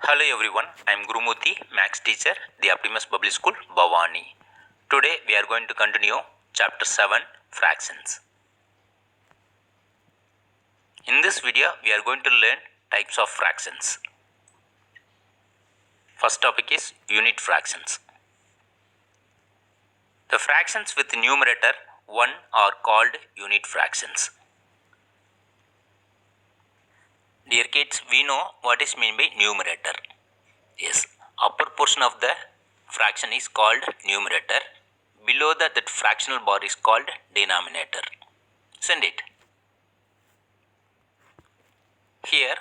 Hello everyone, I am Gurumurthy, Max teacher, the Optimus Public School, Bhavani. Today we are going to continue chapter 7, fractions. In this video we are going to learn types of fractions. First topic is unit fractions. The fractions with numerator 1 are called unit fractions. Dear kids, we know what is meant by numerator. Yes, upper portion of the fraction is called numerator. Below that fractional bar is called denominator. Isn't it? Here,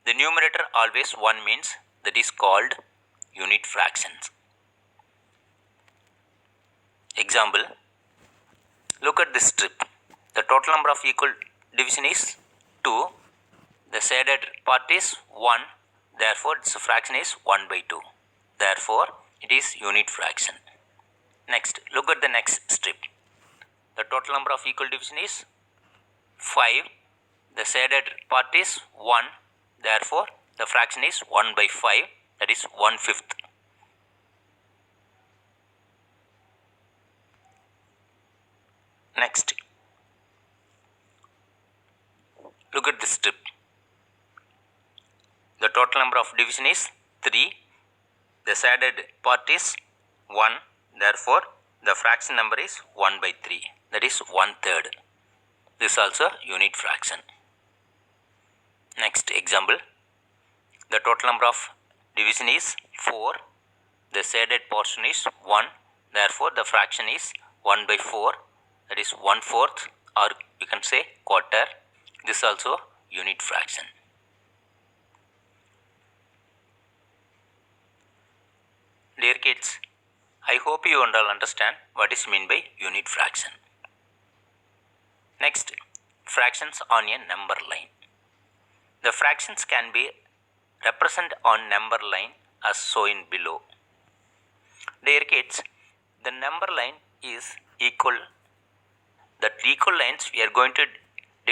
the numerator always 1 means that is called unit fractions. Example, look at this strip. The total number of equal division is 2. The shaded part is 1. Therefore, its fraction is 1 by 2. Therefore, it is unit fraction. Next, look at the next strip. The total number of equal division is 5. The shaded part is 1. Therefore, the fraction is 1 by 5. That is 1/5. Next, look at this strip. The total number of division is 3. The shaded part is 1. Therefore, the fraction number is 1 by 3. That is 1/3. This is also unit fraction. Next example. The total number of division is 4. The shaded portion is 1. Therefore, the fraction is 1 by 4. That is 1/4, or you can say quarter. This is also unit fraction. Dear kids, I hope you all understand what is meant by unit fraction. Next, fractions on a number line. The fractions can be represented on number line as shown below. Dear kids, the number line is equal. The equal lines we are going to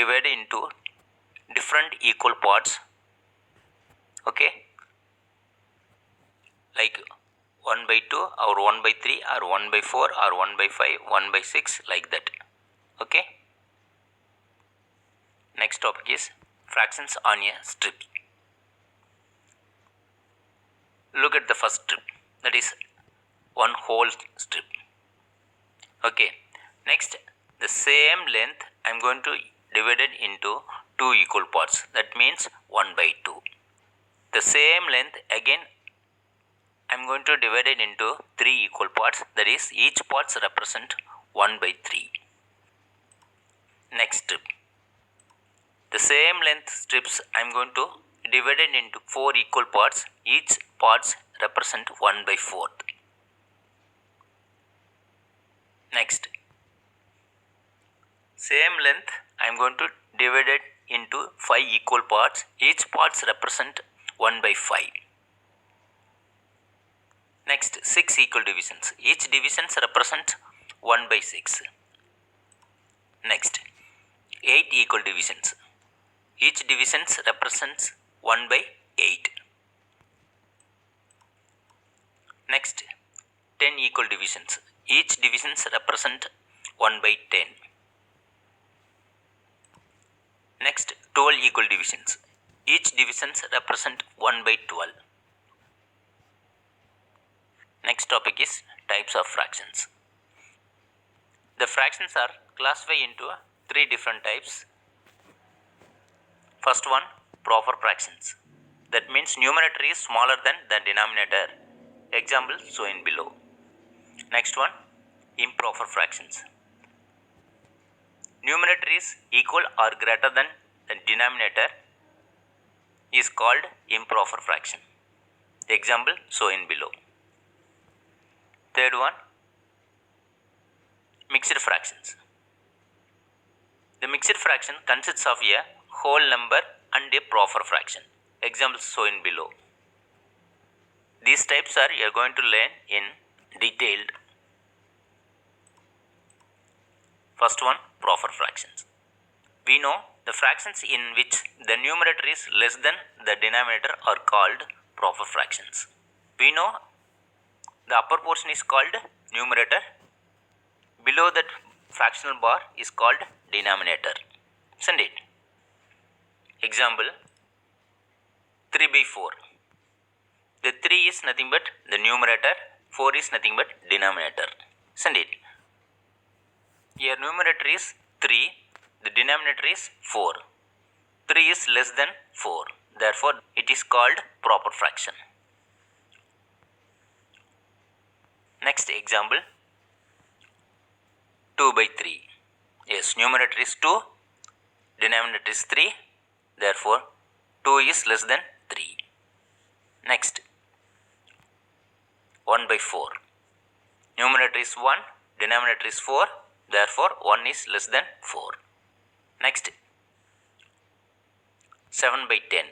divide into different equal parts. Okay, like 1 by 2 or 1 by 3 or 1 by 4 or 1 by 5, 1 by 6, like that. Okay. Next topic is fractions on a strip. Look at the first strip, that is one whole strip. Okay. Next, the same length I am going to divide it into 2 equal parts. That means 1 by 2. The same length again I am going to divide it into 3 equal parts. That is, each parts represent 1 by 3. Next strip. The same length strips I am going to divide it into 4 equal parts. Each parts represent 1 by 4. Next. Same length I am going to divide it into 5 equal parts. Each parts represent 1 by 5. Next, 6 equal divisions. Each divisions represent 1 by 6. Next, 8 equal divisions. Each divisions represents 1 by 8. Next, 10 equal divisions. Each divisions represent 1 by 10. Next, 12 equal divisions. Each divisions represent 1 by 12. Next topic is types of fractions. The fractions are classified into 3 different types. First one, proper fractions. That means numerator is smaller than the denominator. Example shown below. Next one, improper fractions. Numerator is equal or greater than the denominator is called improper fraction. Example shown below. Third one, mixed fractions. The mixed fraction consists of a whole number and a proper fraction. Examples shown below. These types are you are going to learn in detailed. First one, proper fractions. We know the fractions in which the numerator is less than the denominator are called proper fractions. We know the upper portion is called numerator, below that fractional bar is called denominator, isn't it? Example 3 by 4. The 3 is nothing but the numerator, 4 is nothing but denominator, isn't it? Here numerator is 3, the denominator is 4. 3 is less than 4, therefore it is called proper fraction. Next example 2 by 3. Yes, numerator is 2, denominator is 3, therefore 2 is less than 3. Next 1 by 4. Numerator is 1, denominator is 4, therefore 1 is less than 4. Next 7 by 10.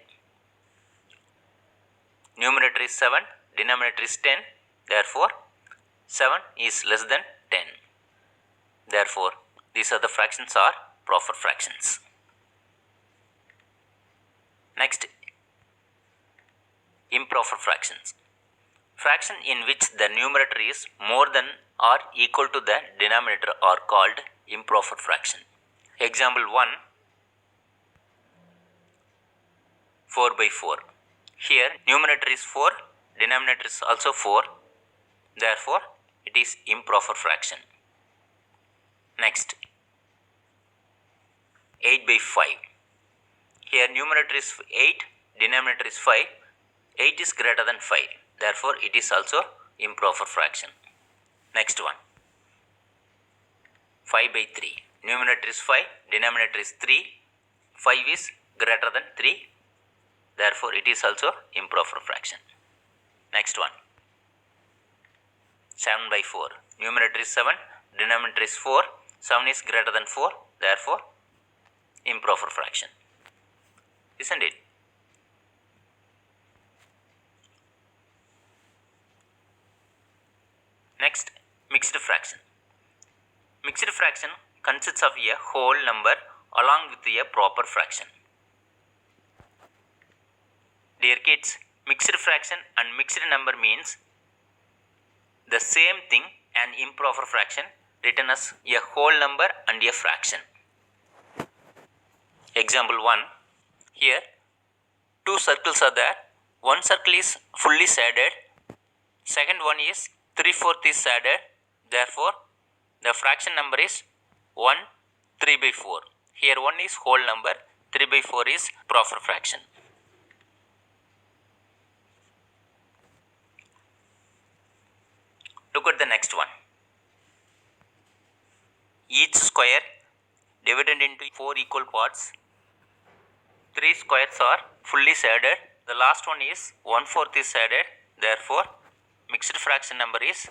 Numerator is 7, denominator is 10, therefore 7 is less than 10. Therefore, these are the fractions are proper fractions. Next, improper fractions. Fraction in which the numerator is more than or equal to the denominator are called improper fraction. Example 1, 4 by 4. Here numerator is 4, denominator is also 4, therefore it is improper fraction. Next 8 by 5. Here numerator is 8, denominator is 5, 8 is greater than 5, therefore it is also improper fraction. Next one 5 by 3. Numerator is 5, denominator is 3, 5 is greater than 3, therefore it is also improper fraction. Next one 7 by 4. Numerator is 7, denominator is 4, 7 is greater than 4, therefore improper fraction, isn't it? Next, mixed fraction. Mixed fraction consists of a whole number along with a proper fraction. Dear kids, mixed fraction and mixed number means the same thing, an improper fraction written as a whole number and a fraction. Example 1. Here, two circles are there. One circle is fully shaded. Second one is 3/4 is shaded. Therefore, the fraction number is 1 3 by 4. Here 1 is whole number, 3 by 4 is proper fraction. Look at the next one. Each square divided into 4 equal parts. 3 squares are fully shaded. The last one is 1/4 is shaded. Therefore, mixed fraction number is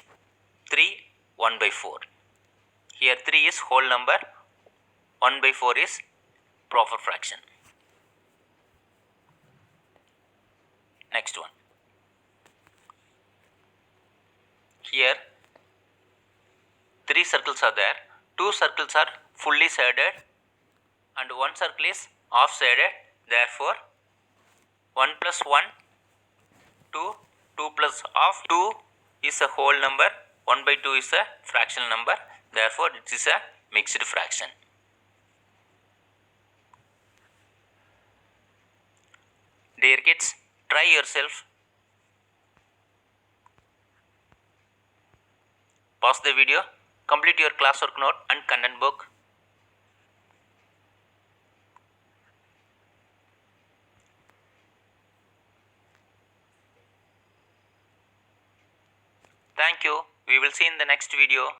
3 1 by 4. Here 3 is whole number, 1 by 4 is proper fraction. Next one. Here 3 circles are there. 2 circles are fully shaded and 1 circle is half shaded. Therefore, 1 plus 1, 2, 2 plus half, 2 is a whole number, 1 by 2 is a fractional number. Therefore, it is a mixed fraction. Dear kids, try yourself. Pause the video, complete your classwork note and content book. Thank you. We will see in the next video.